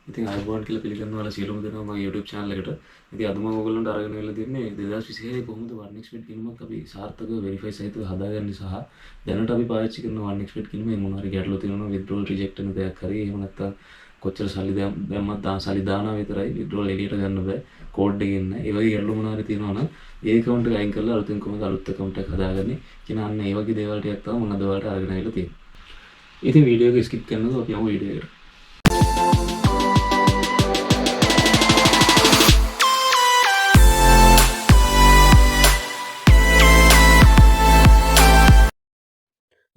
ඉතින් අයබෝන් කියලා පිළිගන්න ඔයාලා සියලුම දෙනා මගේ YouTube channel එකට. ඉතින් අද මම ඔයගොල්ලන්ට අරගෙන වෙලා තියන්නේ 2026 කොහොමද 1xbet ගිණුමක් අපි සාර්ථකව verify සහිතව හදාගන්නේ සහ දැනට අපි පාවිච්චි කරන 1xbet ගිණුමේ මොනවා හරි ගැටලු තියෙනවා withdrawal reject වෙන දෙයක් හරි එහෙම නැත්නම් කොච්චර සල්ලි දැම්මත් සල්ලි දානවා විතරයි withdrawal එළියට ගන්න බෑ කෝඩ් එකකින් නෑ. ඒ වගේ ගැටලු මොනවා හරි තියෙනවා නම් ඒ account එක අයින් කරලා අලුතෙන් කොහොමද අලුත් account එකක් හදාගන්නේ කියන අන්න ඒ වගේ දේවල් ටිකක් තමයි මම අද ඔයාලට අරගෙන ආවිල්ලා තියෙන්නේ. ඉතින් වීඩියෝ එක skip කරනකොට අපි යමු වීඩියෝ එකට.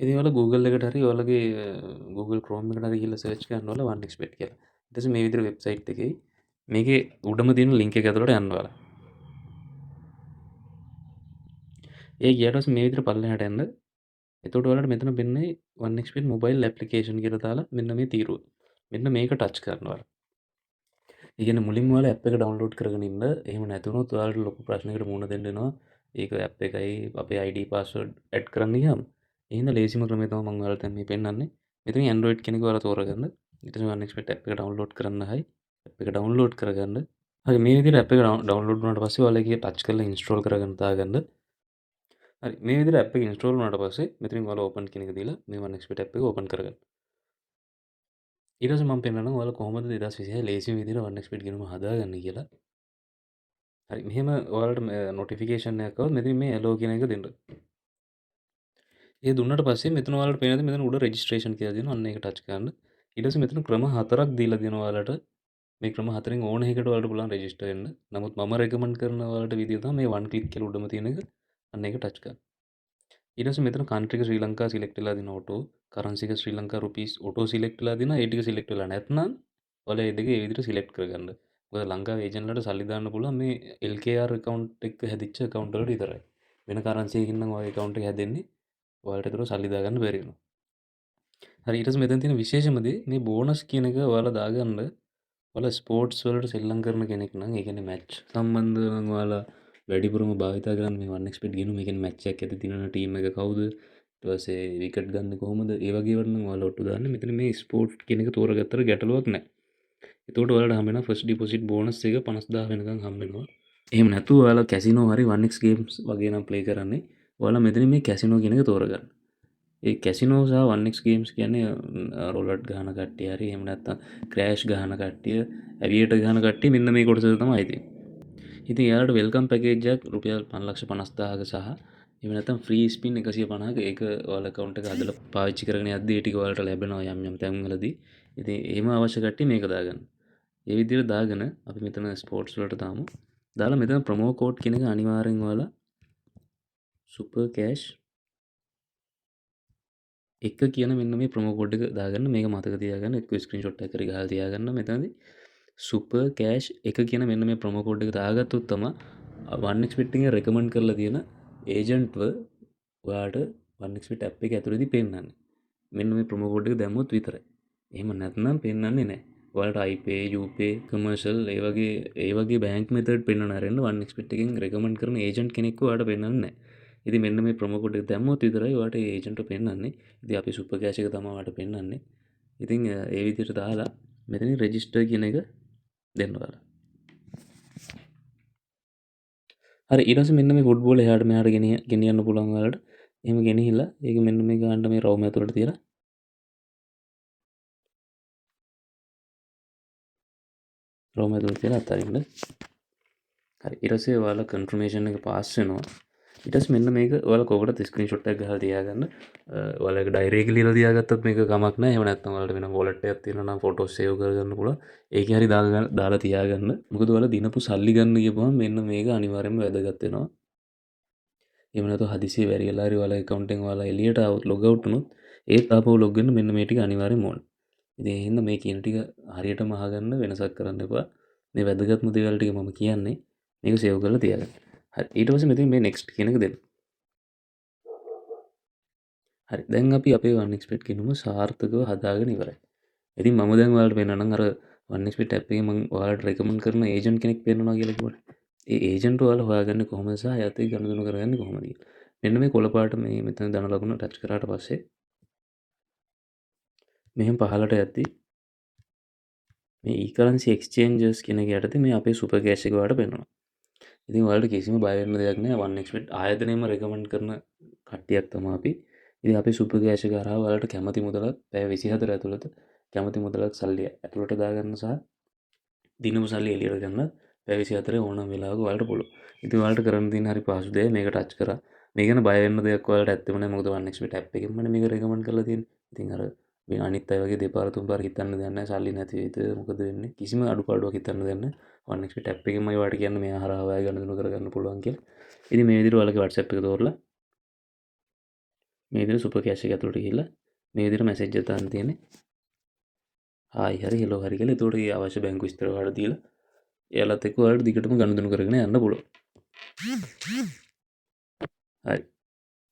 ඉතින් ඔයාලා Google එකට හරි ඔයාලගේ Google Chrome එකට හරි ගිහලා search කරන්න ඕන 1xbet කියලා. ඊට පස්සේ මේ විදිහට වෙබ්සයිට් එකේ මේකේ උඩම තියෙන link එක ඇතුළට යන්න ඕන. ඒ ගියට පස්සේ මේ විදිහට පල්ලෙහාට යන්න. එතකොට ඔයාලට මෙතන පෙන්නේ 1xbet mobile application කියලා දාලා මෙන්න මේ තීරුව. මෙන්න මේක ටච් කරනවා. ඒ කියන්නේ මුලින්ම ඔයාලා app එක download කරගෙන ඉන්න. එහෙම නැති වුණොත් ඔයාලට ලොකු ප්‍රශ්නයකට මුහුණ දෙන්න වෙනවා. ඒක app එකයි අපේ ID password add කරන්න ගියාම. එහෙනම් ලේසිම ක්‍රමය තමයි මම ඔයාලට දැන් මේ පෙන්නන්නේ. මෙතන Android කෙනෙක් ඔයාලා තෝරගන්න. ඊට පස්සේ 1xbet app එක download කරන්න හයි. app එක download කරගන්න. හරි මේ විදිහට app එක download වුණාට පස්සේ ඔයාලා ඒකේ touch කරලා install කරගන්න දාගන්න. හරි මේ විදිහට app එක install වුණාට පස්සේ මෙතනින් ඔයාලා open කියන එක දීලා මේ 1xbet app එක open කරගන්න. ඊට පස්සේ මම පෙන්නනවා ඔයාලා කොහොමද 2026 ලේසිම විදිහට 1xbet ගිණුම හදාගන්නේ කියලා. හරි මෙහෙම ඔයාලට notification එකක් ආවොත් මෙතන මේ allow කියන එක දෙන්න. ඒ දුන්නට පස්සේ මෙතන ඔයාලට පේනද මෙතන උඩ registration කියලා දෙනවා. අන්න ඒක touch කරන්න. ඊට පස්සේ මෙතන ක්‍රම හතරක් දීලා දෙනවා ඔයාලට. මේ ක්‍රම හතරෙන් ඕන එකකට ඔයාලට පුළුවන් register වෙන්න. නමුත් මම recommend කරන ඔයාලට විදිය තමයි මේ one click කියලා උඩම තියෙන එක. අන්න ඒක touch කරන්න. ඊට පස්සේ මෙතන country එක ශ්‍රී ලංකා select වෙලා දින auto, currency එක ශ්‍රී ලංකා rupees auto select වෙලා දින ඒ ටික select වෙලා නැත්නම් ඔයාලා ඒ දෙක ඒ විදිහට select කරගන්න. මොකද ලංකාවේ ඒජන්ට් වලට සල්ලි දාන්න පුළුවන් මේ LKR account එක හැදිච්ච account වලට විතරයි. වෙන currency එකකින් නම් ඔය account එක හැදෙන්නේ ඔයාලට ඒතර සල්ලි දාගන්න බැරි වෙනවා. හරි ඊට පස්සේ මෙතන තියෙන විශේෂම දේ මේ බෝනස් කියන එක ඔයාලා දාගන්න ඔයාලා ස්පෝර්ට්ස් වලට සෙල්ලම් කරන කෙනෙක් නම් ඒ කියන්නේ මැච් සම්බන්ධව නම් ඔයාලා වැඩිපුරම භාවිතා කරන්නේ මේ 1xbet ගිණුම. ඒ කියන්නේ මැච් එකක් ඇති දිනන ටීම් එක කවුද? ඊට පස්සේ විකට් ගන්න කොහොමද? ඒ වගේ වල නම් ඔයාලා ඔට්ටු දාන්න. මෙතන මේ ස්පෝර්ට් කියන එක තෝරගත්තට ගැටලුවක් නැහැ. එතකොට ඔයාලට හම්බ වෙනවා ෆස්ට් ඩිපොසිට් බෝනස් එක 50000 වෙනකන් හම්බ වෙනවා. එහෙම නැතුව ඔයාලා කැසිනෝ හරි 1x ගේම්ස් වගේ නම් ප්ලේ කරන්නේ. ඔයාලා මෙතන මේ කැසිනෝ කියන එක තෝරගන්න. ඒ කැසිනෝ සහ 1x ගේම්ස් කියන්නේ රෝලට් ගහන කට්ටිය හරි එහෙම නැත්නම් ක්‍රෑෂ් ගහන කට්ටිය, ඇවියේටර් ගහන කට්ටිය මෙන්න මේ කොටසට තමයි තියෙන්නේ. ඉතින් එයාලට වෙල්කම් පැකේජ් එකක් රුපියල් 5,50,000ක සහ එහෙම නැත්නම් ෆ්‍රී ස්පින් 150ක ඒක ඔයාලා account එක හදලා පාවිච්චි කරගෙන යද්දී ඒ ටික ඔයාලට ලැබෙනවා යම් යම් තැන්වලදී. ඉතින් එහෙම අවශ්‍ය කට්ටිය මේක දාගන්න. ඒ විදිහට දාගෙන අපි මෙතන ස්පෝර්ට්ස් වලට දාමු. දාලා මෙතන ප්‍රොමෝ කෝඩ් කියන එක අනිවාර්යෙන් ඔයාලා සුපර් කෑෂ් එක කියන මෙන්න මේ ප්‍රොමෝ කෝඩ් එක දාගන්න. මේක මතක තියාගන්න. එක්ක ස්ක්‍රීන්ෂොට් එකක් හරි ගහලා තියාගන්න. මෙතනදී සුපර් කෑෂ් එක කියන මෙන්න මේ ප්‍රොමෝ කෝඩ් එක දාගත්තොත් තමයි 1xbet එකෙන් රෙකමන්ඩ් කරලා තියෙන ඒජන්ට්ව ඔයාට 1xbet app එක ඇතුළේදී පෙන්නන්නේ. මෙන්න මේ ප්‍රොමෝ කෝඩ් එක දැම්මොත් විතරයි. එහෙම නැත්නම් පෙන්නන්නේ නැහැ. ඔයාලට iPay, UPay, commercial ඒ වගේ බැංක් මෙතඩ් පෙන්වන්න ආරෙන්න 1xbet එකෙන් රෙකමන්ඩ් කරන ඒජන්ට් කෙනෙක්ව ඔයාලට පෙන්වන්නේ නැහැ. ඉතින් මෙන්න මේ ප්‍රොමෝ කෝඩ් එක දැම්මොත් විතරයි ඔයාලට ඒ ඒජන්ට්ව පෙන්වන්නේ. ඉතින් අපි සුපර් කෑෂ් එක තමයි ඔයාලට පෙන්වන්නේ. ඉතින් ඒ විදිහට දාලා මෙතනින් රෙජිස්ටර් කියන එක දෙන්න ඔයාලා. හරි ඊට පස්සේ මෙන්න මේ ෆුට්බෝල් එහාට මෙහාට ගෙනියන්න පුළුවන් ඔයාලට. එහෙම ගෙනහිලා ඒක මෙන්න මේ ගානට මේ රවුම ඇතුළට තියලා රවුම ඇතුළට තියලා අතාරින්න. හරි ඊට පස්සේ ඔයාලා කන්ෆර්මේෂන් එක පාස් වෙනවා. ඊට පස්සේ මෙන්න මේක ඔයාලා කොහොමද ස්ක්‍රීන්ෂොට් එකක් ගහලා තියාගන්න. ඔයාලා ඒක ඩයරි එකේ ලියලා තියාගත්තත් මේක කමක් නැහැ. එහෙම නැත්නම් ඔයාලට වෙන වොලට් එකක් තියෙනවා නම් ෆොටෝස් සේව් කරගන්න පුළුවන්. ඒකේ හරි දාලා තියාගන්න. මොකද ඔයාලා දිනපු සල්ලි ගන්න ගියපුවම මෙන්න මේක අනිවාර්යයෙන්ම වැදගත් වෙනවා. එහෙම නැත්නම් හදිසියෙ බැරි වෙලා හරි ඔයාලා account එකෙන් ඔයාලා එළියට આવුත් log out වුණොත් ඒත් ආපහු log වෙන්න මෙන්න මේ ටික අනිවාර්යයෙන්ම ඕන. ඉතින් ඒ හින්දා මේ කියන ටික හරියටම අහගන්න වෙනසක් කරන්න එපා. මේ වැදගත්ම දේවල් ටික මම කියන්නේ. මේක සේව් කරලා තියාගන්න. හරි ඊට පස්සේ මෙතන මේ next කියන එක දෙන්න. හරි දැන් අපි අපේ 1xbet ගිණුම සාර්ථකව හදාගෙන ඉවරයි. ඉතින් මම දැන් ඔයාලට පෙන්නන්නම් අර 1xbet app එකේ මම ඔයාලට recommend කරන ඒජන්ට් කෙනෙක් පෙන්නනවා කියලා කිව්වනේ. ඒ ඒජන්ට් ඔයාලා හොයාගන්නේ කොහොමද සහ එයාත් එක්ක ගනුදෙනු කරගන්නේ කොහොමද කියලා. මෙන්න මේ කොළ පාට මේ මෙතන ධන ලකුණ ටච් කරාට පස්සේ මෙහෙම පහළට යද්දී මේ ඊකරන්සි එක්ස්චේන්ජර්ස් කියන එක යටතේ මේ අපේ සුපර් කෑෂ් එක ඔයාලට පෙන්වනවා. ඉතින් ඔයාලට කිසිම බය වෙන්න දෙයක් නැහැ. 1xbet ආයතනයම රෙකමන්ඩ් කරන කට්ටියක් තමයි අපි. ඉතින් අපේ සුපර් කෑෂ් එක හරහා ඔයාලට කැමති මුදලක් පැය 24 ඇතුළත කැමති මුදලක් සල්ලි ඇතුළට දාගන්න සහ දිනමු සල්ලි එළියට ගන්න පැය 24 ඕනම වෙලාවක ඔයාලට පුළුවන්. ඉතින් ඔයාලට කරන්න තියෙන හරි පහසු දෙයක් මේක ටච් කරා. මේක ගැන බය වෙන්න දෙයක් ඔයාලට ඇත්තෙම නැහැ. මොකද 1xbet app එකෙන්මනේ මේක රෙකමන්ඩ් කරලා තියෙන්නේ. ඉතින් අර මේ අනිත් අය වගේ දෙපාර තුන්පාර හිතන්න දෙයක් නැහැ. සල්ලි නැති වෙයිද මොකද වෙන්නේ? කිසිම අඩුපාඩුවක් හිතන්න දෙයක් නැහැ. 1xbet app එකෙන්මයි ඔයාලට කියන්නේ මේ හරහා ඔයා ගණන් කරගන්න පුළුවන් කියලා. ඉතින් මේ විදිහට ඔයාලගේ WhatsApp එක තෝරලා මේ විදිහට සුපර් කෑෂ් එක ඇතුළට ගිහිල්ලා මේ විදිහට මැසේජ් එක දාන්න තියෙන්නේ. හායි හරි හෙලෝ හරි කියලා. ඒතකොට ඒ අවශ්‍ය බැංකු විස්තර ඔයාලට දීලා එයාලත් එක්ක ඔයාලට දිගටම ගනුදෙනු කරගෙන යන්න පුළුවන්. හරි.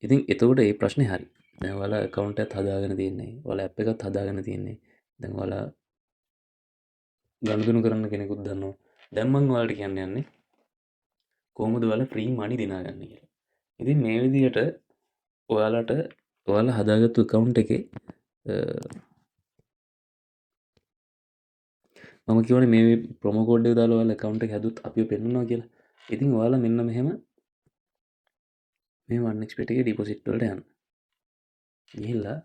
ඉතින් එතකොට මේ ප්‍රශ්නේ හරි. දැන් ඔයාලා account එකත් හදාගෙන තියෙන්නේ. ඔයාලා app එකත් හදාගෙන තියෙන්නේ. දැන් ඔයාලා ගනුදෙනු කරන්න කෙනෙකුත් දන්නවා. දැන් මම ඔයාලට කියන්න යන්නේ කොහොමද ඔයාලා free money දිනාගන්නේ කියලා. ඉතින් මේ විදිහට ඔයාලට ඔයාලා හදාගත්තු account එකේ මම කියවනේ මේ ප්‍රොමෝ කෝඩ් එක දාලා ඔයාලා account එක හැදුවොත් අපිව පෙන්නනවා කියලා. ඉතින් ඔයාලා මෙන්න මෙහෙම මේ 1xbet එකේ deposit වලට යන්න. ගිහිල්ලා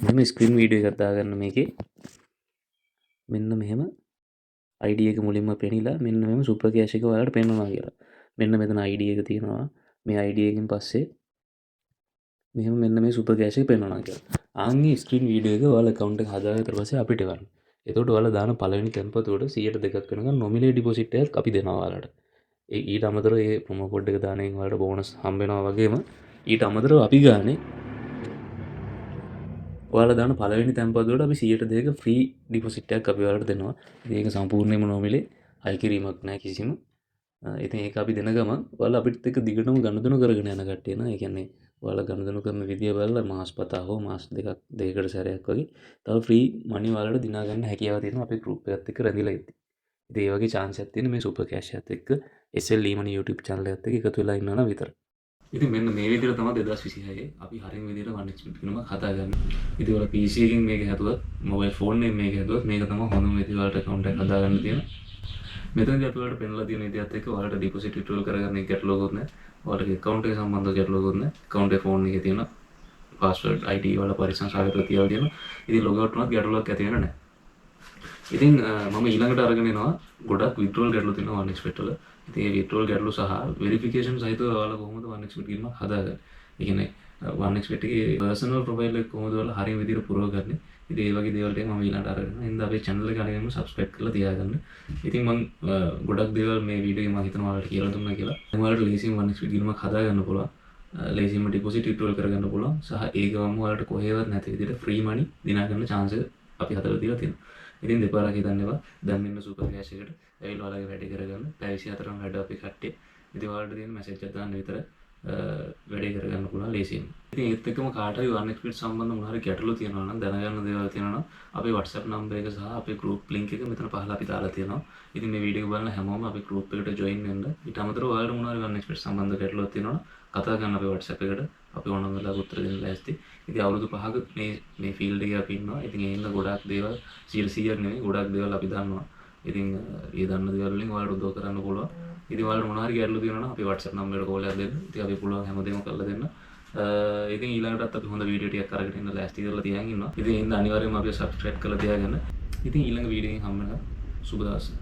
මෙහෙම screen video එකක් දාගන්න මේකේ. මෙන්න මෙහෙම ID එක මුලින්ම පෙනිලා මෙන්න මෙහෙම super cash එක ඔයාලට පෙන්නනවා කියලා. මෙන්න මෙතන ID එක තියෙනවා. මේ ID එකෙන් පස්සේ මෙහෙම මෙන්න මේ super cash එක පෙන්නනවා කියලා. ආන්ගේ screen video එක ඔයාලා account එක හදාගත්තට පස්සේ අපිට ගන්න. එතකොට ඔයාලා දාන පළවෙනි තැන්පතුවට 102ක් වෙනකන් nominal deposit එකක් අපි දෙනවා ඔයාලට. ඒ ඊට අමතරව මේ promo code එක දාන එකෙන් ඔයාලට bonus හම්බ වෙනවා වගේම ඊට අමතරව අපි ගානේ ඔයාලා දාන පළවෙනි තැන්පතුවට අපි 102ක free deposit එකක් අපි ඔයාලට දෙනවා. ඉතින් ඒක සම්පූර්ණයෙන්ම නොමිලේ අය කිරීමක් නැහැ කිසිම. ඉතින් ඒක අපි දෙන ගමන් ඔයාලා අපිත් එක්ක දිගටම ගනුදෙනු කරගෙන යන කට්ටිය නා. ඒ කියන්නේ ඔයාලා ගනුදෙනු කරන විදිය බලලා මාසපතා හෝ මාස දෙකකට සැරයක් වගේ තව free money ඔයාලට දිනා ගන්න හැකියාව තියෙනවා අපේ group එකත් එක්ක රැඳිලා ඉද්දි. ඉතින් ඒ වගේ chance එකක් තියෙන මේ super cash එකත් එක්ක SL money YouTube channel එකත් එක්ක එකතු වෙලා ඉන්නවා නම් විතරයි. ඉතින් මෙන්න මේ විදිහට තමයි 2026 අපි හරියම විදිහට 1xbet ගිණුමක් හදාගන්නේ. ඉතින් ඔයාලා PC එකෙන් මේක හැදුවත්, mobile phone එකෙන් මේක හැදුවත් මේක තමයි හොඳම විදිහ ඔයාලට account එකක් හදාගන්න තියෙන. මෙතනදී අපි ඔයාලට පෙන්නලා තියෙන විදිහත් එක්ක ඔයාලට deposit withdrawal කරගන්න එක ගැටලුවකුත් නැහැ. ඔයාලගේ account එක සම්බන්ධව ගැටලුවකුත් නැහැ. account එකේ phone එකේ තියෙන password ID වල පරිස්සම් සාගතව තියලා තියෙනවා. ඉතින් log out වුණත් ගැටලුවක් ඇති වෙන්නේ නැහැ. ඉතින් මම ඊළඟට අරගෙන එනවා ගොඩක් withdrawal ගැටලු තියෙනවා 1xbet වල. ඉතින් ඒ withdrawal ගැටලු සහ verification සහිතව ඔයාලා කොහොමද 1xbet ගිණුමක් හදාගන්නේ? ඒ කියන්නේ 1xbet එකේ personal profile එක කොහොමද ඔයාලා හරිය විදිහට පුරවගන්නේ? ඉතින් ඒ වගේ දේවල් ටික මම ඊළඟට අරගෙන එනවා. එහෙනම් අපේ channel එක අනිවාර්යයෙන්ම subscribe කරලා තියාගන්න. ඉතින් මම ගොඩක් දේවල් මේ වීඩියෝ එකේ මම හිතනවා ඔයාලට කියලා දුන්නා කියලා. දැන් ඔයාලට ලේසියෙන් 1xbet ගිණුමක් හදාගන්න පුළුවන්. ලේසියෙන්ම deposit withdrawal කරගන්න පුළුවන්. සහ ඒකවම ඔයාලට කොහේවත් නැති විදිහට free money දිනා ගන්න chance එක අපි හදලා දීලා තියෙනවා. ඉතින් දෙපාරක් හිතන්න එපා. දැන් මෙන්න සුපර් කෑෂ් එකට ඇවිල්ලා ඔයාලගේ වැඩේ කරගන්න. පැය 24ම වැඩ අපි කට්ටිය. ඉතින් ඔයාලට තියෙන මැසේජ් එක දාන්න විතර වැඩේ කරගන්න පුළුවන් ලේසියෙන්. ඉතින් ඒත් එක්කම කාට හරි 1xbet සම්බන්ධ මොනවා හරි ගැටලු තියෙනවා නම් දැනගන්න දේවල් තියෙනවා නම් අපේ WhatsApp නම්බර් එක සහ අපේ group link එක මෙතන පහළ අපි දාලා තියෙනවා. ඉතින් මේ වීඩියෝ එක බලන හැමෝම අපේ group එකට join වෙන්න. ඊට අමතරව ඔයාලට මොනවා හරි 1xbet සම්බන්ධ ගැටලුවක් තියෙනවා නම් කතා කරන්න අපේ WhatsApp එකට. අපි ඕනම වෙලාවක උත්තර දෙන්න ලෑස්ති. ඉතින් අවුරුදු 5ක මේ ෆීල්ඩ් එකේ අපි ඉන්නවා. ඉතින් ඒ හින්දා ගොඩාක් දේවල් 100ක් නෙමෙයි ගොඩාක් දේවල් අපි දන්නවා. ඉතින් ඒ දන්න දේවල් වලින් ඔයාලට උදව් කරන්න පුළුවන්. ඉතින් ඔයාලට මොනවා හරි ගැටලු තියෙනවා නම් අපේ WhatsApp නම්බර් එකට කෝල් එකක් දෙන්න. ඉතින් අපි පුළුවන් හැමදේම කරලා දෙන්න. ඉතින් ඊළඟටත් අපි හොඳ වීඩියෝ ටිකක් අරගෙන එන්න ලෑස්ති කරලා තියාගෙන ඉන්නවා. ඉතින් ඒ හින්දා අනිවාර්යයෙන්ම අපිව subscribe කරලා තියාගන්න. ඉතින් ඊළඟ වීඩියෝ එකෙන් හම්බ වෙනවා. සුබ දවසක්.